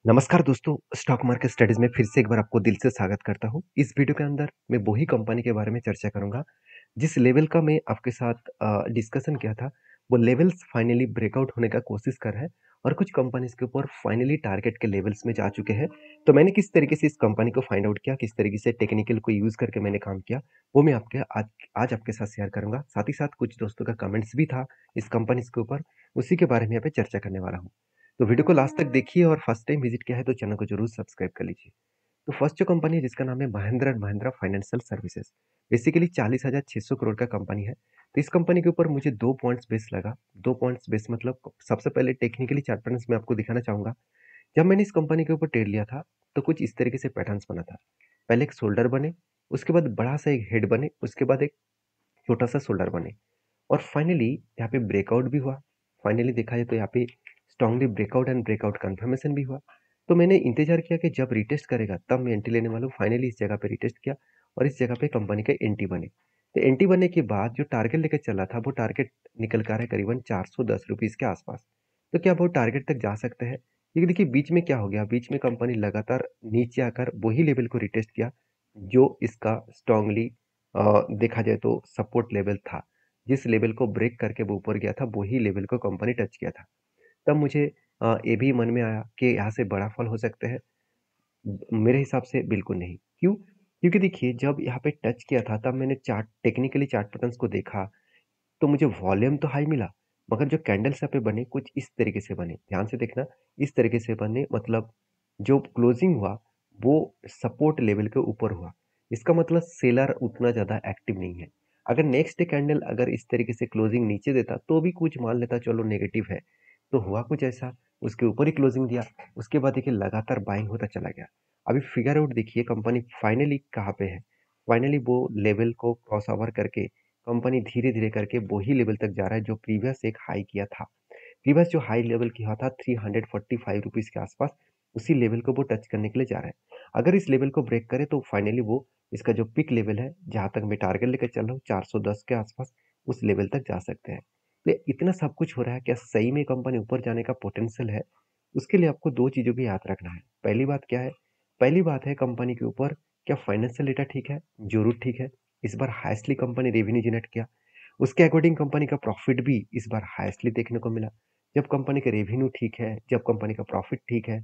नमस्कार दोस्तों, stock market studies में फिर से एक बार आपको दिल से स्वागत करता हूं। इस वीडियो के अंदर मैं वही कंपनी के बारे में चर्चा करूंगा जिस लेवल का मैं आपके साथ डिस्कशन किया था। वो लेवल्स फाइनली ब्रेकआउट होने का कोशिश कर रहा है और कुछ कंपनीज के ऊपर फाइनली टारगेट के लेवल्स में जा चुके हैं। तो मैंने किस तरीके से इस कंपनी को फाइंड आउट किया, किस तरीके से टेक्निकल को यूज करके मैंने काम किया, वो मैं आपके आज आपके साथ शेयर करूंगा। साथ ही साथ कुछ दोस्तों का कमेंट्स भी था इस कंपनीज के ऊपर, उसी के बारे में यहाँ पे चर्चा करने वाला हूँ। तो वीडियो को लास्ट तक देखिए और फर्स्ट टाइम विजिट किया है तो चैनल को जरूर सब्सक्राइब कर लीजिए। तो फर्स्ट जो कंपनी है जिसका नाम है Mahindra and Mahindra financial services, basically 40,600 crore का कंपनी है। तो इस कंपनी के ऊपर मुझे 2 पॉइंट्स बेस लगा। 2 पॉइंट्स बेस मतलब सबसे पहले टेक्निकली चार्ट पैटर्न्स में आपको दिखाना चाहूंगा। जब मैंने इस कंपनी के ऊपर ट्रेड लिया था तो कुछ इस तरीके से पैटर्न्स बना था। पहले एक शोल्डर बने, उसके बाद बड़ा सा एक हेड बने, उसके बाद एक छोटा सा शोल्डर बने और फाइनली यहाँ पे ब्रेकआउट भी हुआ। फाइनली देखा जाए तो यहाँ पे strongly breakout and breakout confirmation भी हुआ। तो मैंने इंतजार किया कि जब रिटेस्ट करेगा तब मैं एंट्री लेने वाला हूँ। फाइनली इस जगह पे रिटेस्ट किया और इस जगह पे कंपनी के एंट्री बने। तो एंट्री बनने के बाद जो टारगेट लेकर चला था वो टारगेट निकल कर है करीबन 410 रुपीज के आसपास। तो क्या वो टारगेट तक जा सकते हैं? क्योंकि देखिए बीच में क्या हो गया, बीच में कंपनी लगातार नीचे आकर वही लेवल को रिटेस्ट किया जो इसका स्ट्रांगली देखा जाए तो सपोर्ट लेवल था। जिस लेवल को ब्रेक करके वो ऊपर गया था वही लेवल को कंपनी टच किया था। तब मुझे ये भी मन में आया कि यहाँ से बड़ा फॉल हो सकते हैं। मेरे हिसाब से बिल्कुल नहीं। क्यों? क्योंकि देखिए जब यहाँ पे टच किया था तब मैंने टेक्निकली चार्ट पैटर्न्स को देखा तो मुझे वॉल्यूम तो हाई मिला, मगर जो कैंडल्स यहाँ पे बने कुछ इस तरीके से बने। ध्यान से देखना, इस तरीके से बने मतलब जो क्लोजिंग हुआ वो सपोर्ट लेवल के ऊपर हुआ। इसका मतलब सेलर उतना ज़्यादा एक्टिव नहीं है। अगर नेक्स्ट डे कैंडल अगर इस तरीके से क्लोजिंग नीचे देता तो भी कुछ मान लेता चलो नेगेटिव है। तो हुआ कुछ ऐसा, उसके ऊपर ही क्लोजिंग दिया। उसके बाद देखिए लगातार बाइंग होता चला गया। अभी फिगर आउट देखिए कंपनी फाइनली कहाँ पे है। फाइनली वो लेवल को क्रॉस ओवर करके कंपनी धीरे धीरे करके वही लेवल तक जा रहा है जो प्रीवियस एक हाई किया था। प्रीवियस जो हाई लेवल किया था 345 रुपीज के आसपास, उसी लेवल को वो टच करने के लिए जा रहा है। अगर इस लेवल को ब्रेक करे तो फाइनली वो इसका जो पिक लेवल है जहां तक मैं टारगेट लेकर चल रहा हूँ 410 के आसपास, उस लेवल तक जा सकते हैं। तो इतना सब कुछ हो रहा है, क्या सही में कंपनी ऊपर जाने का पोटेंशियल है? उसके लिए आपको दो चीजों की याद रखना है। पहली बात क्या है? पहली बात है कंपनी के ऊपर क्या फाइनेंशियल डेटा ठीक है? जरूर ठीक है। इस बार हाईएस्टली कंपनी रेवेन्यू जनरेट किया, उसके अकॉर्डिंग कंपनी का प्रॉफिट भी इस बार हाईएस्टली देखने को मिला। जब कंपनी का रेवेन्यू ठीक है, जब कंपनी का प्रॉफिट ठीक है,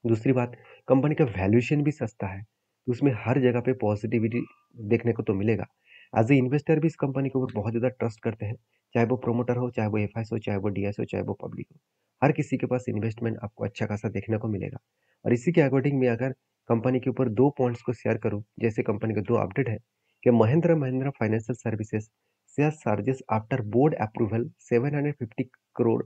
दूसरी बात कंपनी का वैल्यूएशन भी सस्ता है, तो उसमें हर जगह पे पॉजिटिविटी देखने को तो मिलेगा। एज ए इन्वेस्टर भी इस कंपनी के ऊपर बहुत ज़्यादा ट्रस्ट करते हैं, चाहे वो प्रोमोटर हो, चाहे वो एफआईएस हो, चाहे वो डीएस हो, चाहे वो पब्लिक हो। हर किसी के पास इन्वेस्टमेंट आपको अच्छा खासा देखने को मिलेगा। और इसी के अकॉर्डिंग मैं अगर कंपनी के ऊपर दो पॉइंट्स को शेयर करूँ, जैसे कंपनी के दो अपडेट है कि Mahindra Mahindra financial services share charges after board approval 750 crore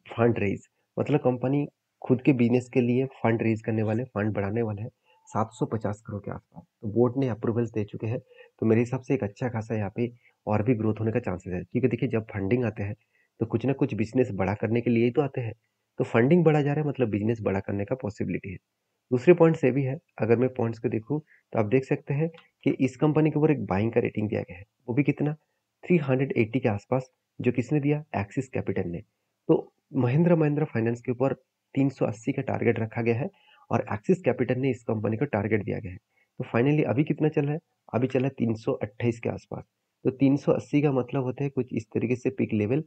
fund raise. मतलब कंपनी खुद के बिजनेस के लिए फंड रेज करने वाले, फंड बढ़ाने वाले हैं 750 करोड़ के आसपास। तो बोर्ड ने अप्रूवल्स दे चुके हैं। तो मेरे हिसाब से एक अच्छा खासा यहाँ पे और भी ग्रोथ होने का चांसेस है, क्योंकि देखिए जब फंडिंग आते हैं तो कुछ ना कुछ बिजनेस बड़ा करने के लिए ही तो आते हैं। तो फंडिंग बढ़ा जा रहा है मतलब बिजनेस बड़ा करने का पॉसिबिलिटी है। दूसरे पॉइंट से भी है, अगर मैं पॉइंट्स को देखूं तो आप देख सकते हैं कि इस कंपनी के ऊपर एक बाइंग का रेटिंग दिया गया है, वो भी कितना 380 के आसपास, जो किसने दिया? एक्सिस कैपिटल ने। तो महिंद्रा महिंद्रा फाइनेंस के ऊपर 380 का टारगेट रखा गया है और एक्सिस कैपिटल ने इस कंपनी को टारगेट दिया गया है। तो फाइनली अभी कितना चल रहा है? अभी चल रहा है 328 के आसपास। तो 380 का मतलब होता है कुछ इस तरीके से पिक लेवल।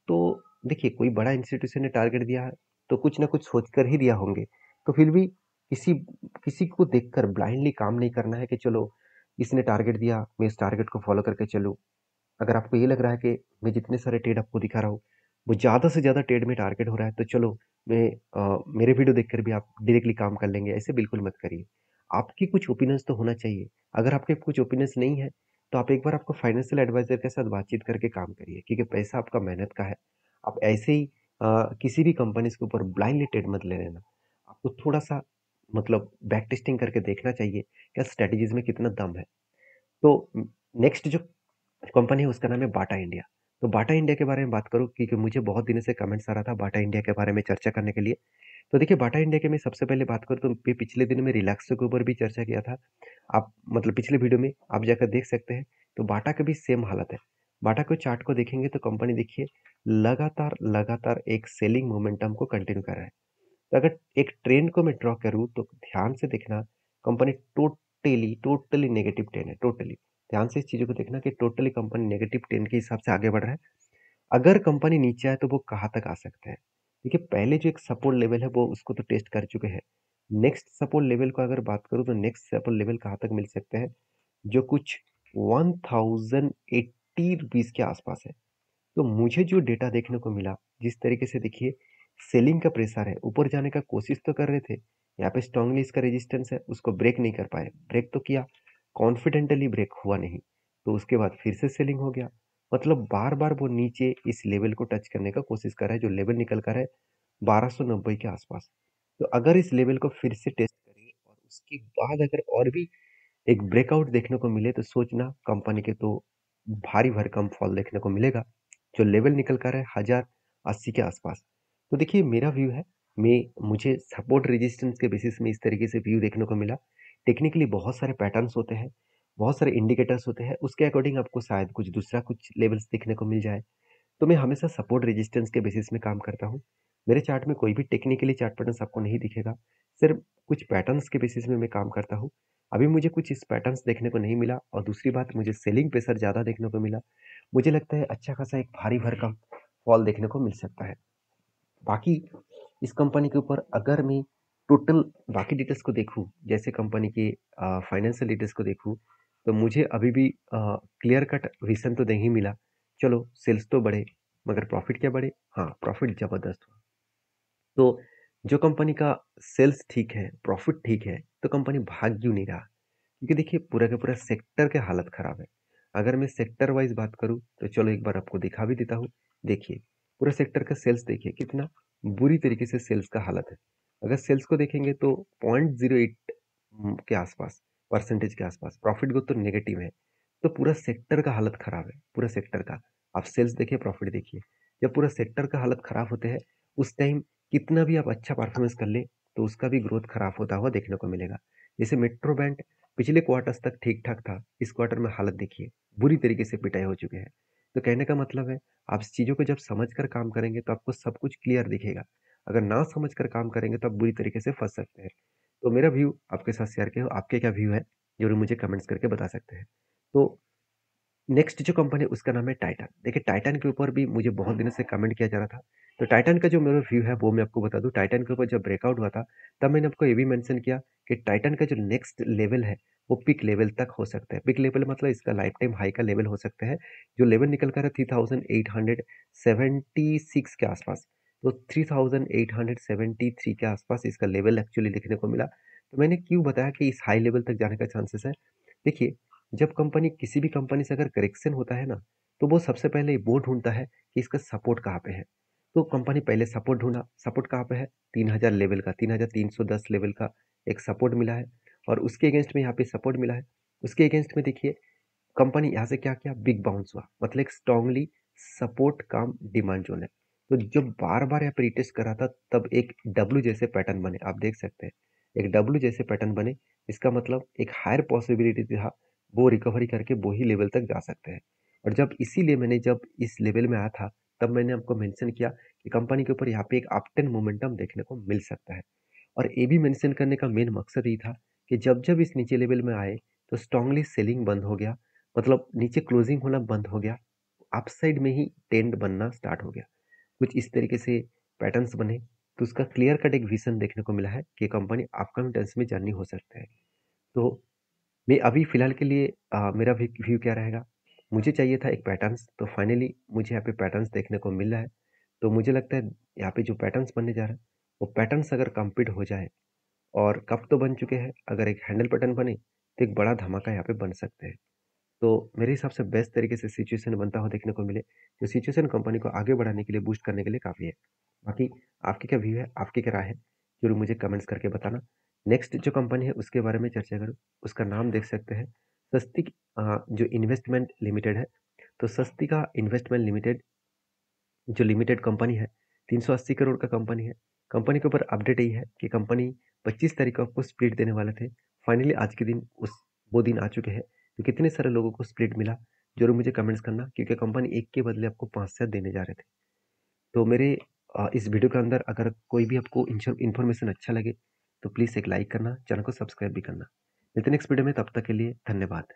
तो देखिए कोई बड़ा इंस्टीट्यूशन ने टारगेट दिया है तो कुछ ना कुछ सोचकर ही दिया होंगे। तो फिर भी किसी किसी को देखकर ब्लाइंडली काम नहीं करना है कि चलो इसने टारगेट दिया मैं इस टारगेट को फॉलो करके चलूँ। अगर आपको ये लग रहा है कि मैं जितने सारे ट्रेड आपको दिखा रहा हूँ वो ज़्यादा से ज़्यादा ट्रेड में टारगेट हो रहा है तो चलो मैं मेरे वीडियो देखकर भी आप डायरेक्टली काम कर लेंगे, ऐसे बिल्कुल मत करिए। आपकी कुछ ओपिनियंस तो होना चाहिए। अगर आपके कुछ ओपिनियंस नहीं है तो आप एक बार आपको फाइनेंशियल एडवाइजर के साथ बातचीत करके काम करिए, क्योंकि पैसा आपका मेहनत का है। आप ऐसे ही किसी भी कंपनी के ऊपर ब्लाइंडली ट्रेड मत ले लेना। आपको थोड़ा सा मतलब बैक टेस्टिंग करके देखना चाहिए क्या स्ट्रेटेजीज में कितना दम है। तो नेक्स्ट जो कंपनी है उसका नाम है बाटा इंडिया। तो बाटा इंडिया के बारे में बात करूँ क्योंकि मुझे बहुत दिनों से कमेंट्स आ रहा था बाटा इंडिया के बारे में चर्चा करने के लिए। तो देखिए बाटा इंडिया के मैं सबसे पहले बात करूँ तो पिछले दिन में रिलैक्सो के ऊपर भी चर्चा किया था। आप मतलब पिछले वीडियो में आप जाकर देख सकते हैं। तो बाटा का भी सेम हालत है। बाटा को चार्ट को देखेंगे तो कंपनी देखिए लगातार लगातार एक सेलिंग मोमेंटम को कंटिन्यू कर रहा है। तो अगर एक ट्रेंड को मैं ड्रॉ करूँ तो ध्यान से देखना, company totally totally negative trend है, टोटली। ध्यान से इस चीज़ों को देखना कि टोटली कंपनी नेगेटिव ट्रेंड के हिसाब से आगे बढ़ रहा है। अगर कंपनी नीचे आए तो वो कहाँ तक आ सकता है? देखिए पहले जो एक सपोर्ट लेवल है वो उसको तो टेस्ट कर चुके हैं। नेक्स्ट सपोर्ट लेवल को अगर बात करूँ तो नेक्स्ट सपोर्ट लेवल कहाँ तक मिल सकते हैं? जो कुछ 1080 रुपीज़ के आसपास है। तो मुझे जो डेटा देखने को मिला, जिस तरीके से देखिए सेलिंग का प्रेशर है, ऊपर जाने का कोशिश तो कर रहे थे। यहाँ पे स्ट्रांगली इसका रेजिस्टेंस है, उसको ब्रेक नहीं कर पाए। ब्रेक तो किया, कॉन्फिडेंटली ब्रेक हुआ नहीं। तो उसके बाद फिर से सेलिंग हो गया। मतलब बार-बार वो नीचे इस लेवल को टच करने का कोशिश कर रहा है, जो लेवल निकल कर है 1290 के आसपास। तो अगर इस लेवल को फिर से टेस्ट करें और उसके बाद अगर और भी एक ब्रेकआउट देखने को मिले तो सोचना कंपनी के तो भारी भरकम फॉल देखने को मिलेगा। जो लेवल निकल कर है 1080 के आसपास। तो देखिए मेरा व्यू है, मुझे सपोर्ट रेजिस्टेंस के बेसिस में इस तरीके से व्यू देखने को मिला। टेक्निकली बहुत सारे पैटर्न्स होते हैं, बहुत सारे इंडिकेटर्स होते हैं, उसके अकॉर्डिंग आपको शायद कुछ दूसरा कुछ लेवल्स देखने को मिल जाए। तो मैं हमेशा सपोर्ट रेजिस्टेंस के बेसिस में काम करता हूँ। मेरे चार्ट में कोई भी टेक्निकली चार्ट पैटर्न्स आपको नहीं दिखेगा, सिर्फ कुछ पैटर्न्स के बेसिस में मैं काम करता हूँ। अभी मुझे कुछ इस पैटर्न्स देखने को नहीं मिला और दूसरी बात मुझे सेलिंग प्रेशर ज़्यादा देखने को मिला। मुझे लगता है अच्छा खासा एक भारी भरकम फॉल देखने को मिल सकता है। बाकी इस कंपनी के ऊपर अगर मैं टोटल बाकी डिटेल्स को देखूँ, जैसे कंपनी के फाइनेंशियल डिटेल्स को देखूँ, तो मुझे अभी भी क्लियर कट विज़न तो नहीं मिला। चलो सेल्स तो बढ़े, मगर प्रॉफिट क्या बढ़े? हाँ, प्रॉफिट ज़बरदस्त हुआ। तो जो कंपनी का सेल्स ठीक है, प्रॉफिट ठीक है, तो कंपनी भाग क्यों नहीं रहा? क्योंकि देखिए पूरा का पूरा सेक्टर की हालत खराब है। अगर मैं सेक्टर वाइज बात करूँ तो चलो एक बार आपको दिखा भी देता हूँ। देखिए पूरा सेक्टर का सेल्स देखिए कितना बुरी तरीके से सेल्स का हालत है। अगर सेल्स को देखेंगे तो 0.08 के आसपास, परसेंटेज के आसपास। प्रॉफिट ग्रोथ तो नेगेटिव है। तो पूरा सेक्टर का हालत खराब है, पूरा सेक्टर का। आप सेल्स देखिए, प्रॉफिट देखिए। जब पूरा सेक्टर का हालत खराब होते हैं उस टाइम कितना भी आप अच्छा परफॉर्मेंस कर ले तो उसका भी ग्रोथ खराब होता हुआ देखने को मिलेगा। जैसे मेट्रो बैंक पिछले क्वार्टर्स तक ठीक-ठाक था, इस क्वार्टर में हालत देखिए, बुरी तरीके से पिटाई हो चुके हैं। तो कहने का मतलब है, आप इस चीज़ों को जब समझ कर काम करेंगे तो आपको सब कुछ क्लियर दिखेगा। अगर ना समझ कर काम करेंगे तो आप बुरी तरीके से फँस सकते हैं। तो मेरा व्यू आपके साथ शेयर किया, आपके क्या व्यू है? ज़रूर मुझे कमेंट्स करके बता सकते हैं। तो नेक्स्ट जो कंपनी है उसका नाम है टाइटन। देखिए टाइटन के ऊपर भी मुझे बहुत दिनों से कमेंट किया जा रहा था। तो टाइटन का जो मेरा व्यू है वो मैं आपको बता दूँ। टाइटन के ऊपर जब ब्रेकआउट हुआ था तब मैंने आपको ये भी मेंशन किया कि टाइटन का जो नेक्स्ट लेवल है वो पीक लेवल तक हो सकता है। पीक लेवल मतलब इसका लाइफ टाइम हाई का लेवल हो सकता है। जो लेवल निकल कर है 3876 के आसपास। तो 3873 के आसपास इसका लेवल एक्चुअली देखने को मिला। तो मैंने क्यों बताया कि इस हाई लेवल तक जाने का चांसेस है। देखिए जब कंपनी किसी भी कंपनी से अगर करेक्शन होता है ना, तो वो सबसे पहले वो ढूँढता है कि इसका सपोर्ट कहाँ पे है। तो कंपनी पहले सपोर्ट ढूँढा, सपोर्ट कहाँ पे है? 3000 लेवल का, 3310 लेवल का एक सपोर्ट मिला है और उसके अगेंस्ट में यहाँ पे सपोर्ट मिला है। उसके अगेंस्ट में देखिए कंपनी यहाँ से क्या किया? बिग बाउंस हुआ। मतलब एक स्ट्रांगली सपोर्ट कम डिमांड जोन है। तो जब बार-बार यहाँ पे रिटेस्ट कर रहा था तब एक डब्ल्यू जैसे पैटर्न बने, आप देख सकते हैं। एक डब्ल्यू जैसे पैटर्न बने, इसका मतलब एक हायर पॉसिबिलिटी था वो रिकवरी करके वो ही लेवल तक जा सकते हैं। और जब इसीलिए मैंने जब इस लेवल में आया था, तब मैंने आपको मेंशन किया कि कंपनी के ऊपर यहाँ पे एक अपट्रेंड मोमेंटम देखने को मिल सकता है। और ये भी मेंशन करने का मेन मकसद ये था कि जब-जब इस नीचे लेवल में आए, तो स्ट्रांगली सेलिंग बंद हो गया। मतलब नीचे क्लोजिंग होना बंद हो गया। अपसाइड में ही ट्रेंड बनना स्टार्ट हो गया। कुछ इस तरीके से पैटर्न्स बने, तो उसका क्लियर कट एक विज़न देखने को मिला है कि कंपनी अपकमिंग टाइम्स में जर्नी हो सकता है। तो मैं अभी फ़िलहाल के लिए मेरा व्यू क्या रहेगा? मुझे चाहिए था एक पैटर्न्स, तो फाइनली मुझे यहाँ पे पैटर्न्स देखने को मिल रहा है। तो मुझे लगता है यहाँ पे जो पैटर्न्स बनने जा रहा है, वो पैटर्न्स अगर कंप्लीट हो जाए और कब तो बन चुके हैं, अगर एक हैंडल पैटर्न बने, तो एक बड़ा धमाका यहाँ पे बन सकते हैं। तो मेरे हिसाब से बेस्ट तरीके से सिचुएशन बनता हुआ देखने को मिले, जो सिचुएशन कंपनी को आगे बढ़ाने के लिए, बूस्ट करने के लिए काफ़ी है। बाकी आपकी क्या व्यू है, आपकी क्या राय है? ज़रूर मुझे कमेंट्स करके बताना। नेक्स्ट जो कंपनी है उसके बारे में चर्चा करूँ, उसका नाम देख सकते हैं स्वस्तिक जो इन्वेस्टमेंट लिमिटेड है। तो स्वस्तिका इन्वेस्टमेंट लिमिटेड जो लिमिटेड कंपनी है, 380 करोड़ का कंपनी है। कंपनी के ऊपर अपडेट यही है कि कंपनी 25 तारीख को आपको स्प्लिट देने वाले थे। फाइनली आज के दिन वो दिन आ चुके हैं। तो कितने सारे लोगों को स्प्लिट मिला? ज़रूर मुझे कमेंट्स करना क्योंकि कंपनी 1 के बदले आपको 5 शेयर देने जा रहे थे। तो मेरे इस वीडियो के अंदर अगर कोई भी आपको इन्फॉर्मेशन अच्छा लगे तो प्लीज़ एक लाइक करना, चैनल को सब्सक्राइब भी करना। मिलते हैं नेक्स्ट वीडियो में, तब तक के लिए धन्यवाद।